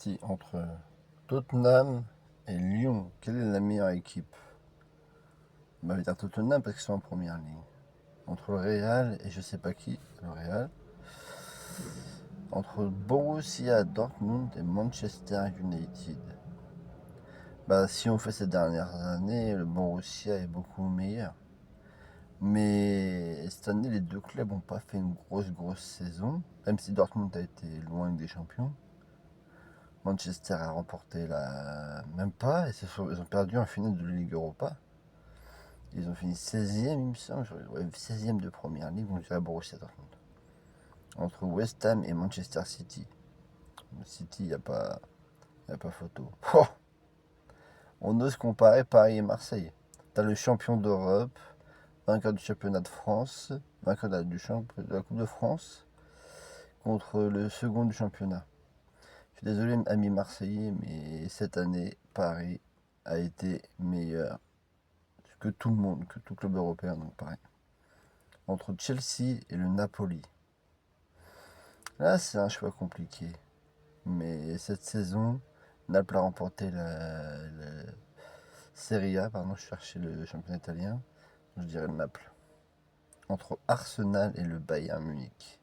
partie entre Tottenham et Lyon. Quelle est la meilleure équipe? On va dire Tottenham parce qu'ils sont en première ligne. Entre le Real et je sais pas qui, le Real. Entre Borussia Dortmund et Manchester United. Si on fait ces dernières années, le Borussia est beaucoup meilleur. Mais cette année, les deux clubs n'ont pas fait une grosse saison. Même si Dortmund a été loin des champions. Manchester a remporté la. Même pas, ils ont perdu en finale de Ligue Europa. Ils ont fini 16e, il me semble. Ouais, 16e de première ligue, donc je dirais Borussia Dortmund. Entre West Ham et Manchester City. City, il n'y a pas photo. Oh, on ose comparer Paris et Marseille. T'as le champion d'Europe, vainqueur du championnat de France, vainqueur de la Coupe de France, contre le second du championnat. Je suis désolé, amis marseillais, mais cette année, Paris a été meilleur que tout le monde, que tout club européen, donc pareil. Entre Chelsea et le Napoli. Là, c'est un choix compliqué. Mais cette saison, Naples a remporté la Serie A, pardon, je cherchais le championnat italien. Je dirais Naples. Entre Arsenal et le Bayern Munich.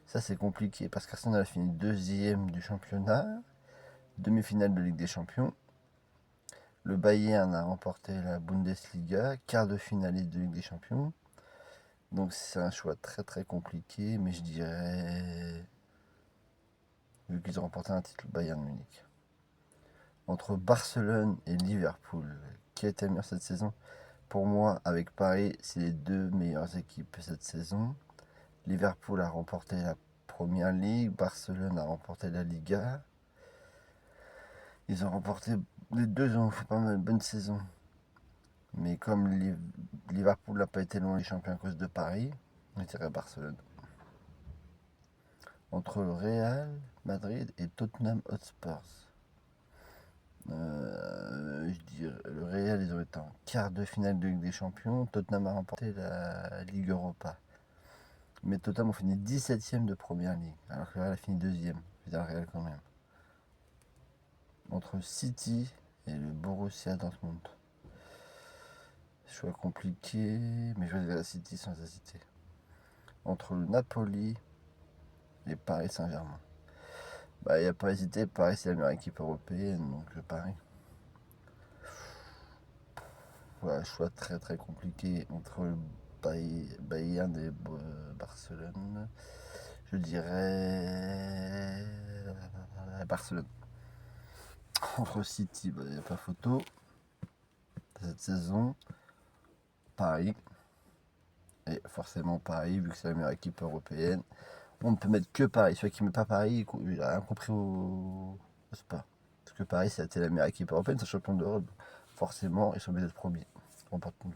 Ça, c'est compliqué parce qu'Arsenal a fini deuxième du championnat, demi-finale de Ligue des Champions. Le Bayern a remporté la Bundesliga, quart de finaliste de Ligue des Champions. Donc c'est un choix très compliqué, mais je dirais, vu qu'ils ont remporté un titre, Bayern Munich. Entre Barcelone et Liverpool, qui a été le meilleur cette saison? Pour moi, avec Paris, c'est les deux meilleures équipes cette saison. Liverpool a remporté la Première Ligue, Barcelone a remporté la Liga. Ils ont remporté, les deux ont fait pas mal de bonnes saisons. Mais comme Liverpool n'a pas été loin des champions à cause de Paris, je dirais Barcelone. Entre le Real Madrid et Tottenham Hotspur. Je dirais le Real, ils ont été en quart de finale de Ligue des Champions. Tottenham a remporté la Ligue Europa. Mais Tottenham ont fini 17e de première ligue, alors que le Real a fini deuxième. Je veux dire le Real quand même. Entre City et le Borussia Dortmund. Choix compliqué, mais je vais dire la City sans hésiter. Entre le Napoli et Paris Saint-Germain. Il n'y a pas hésité, Paris c'est la meilleure équipe européenne, donc je parie. Voilà, choix très compliqué entre le Bayern et Barcelone. Je dirais Barcelone. Entre City, il n'y a pas photo. Cette saison, Paris. Et forcément Paris, vu que c'est la meilleure équipe européenne. On ne peut mettre que Paris. Celui qui ne met pas Paris, il n'a rien compris au Spa. Parce que Paris, c'était la meilleure équipe européenne, c'est champion d'Europe. Forcément, ils sont obligés d'être premiers. On part de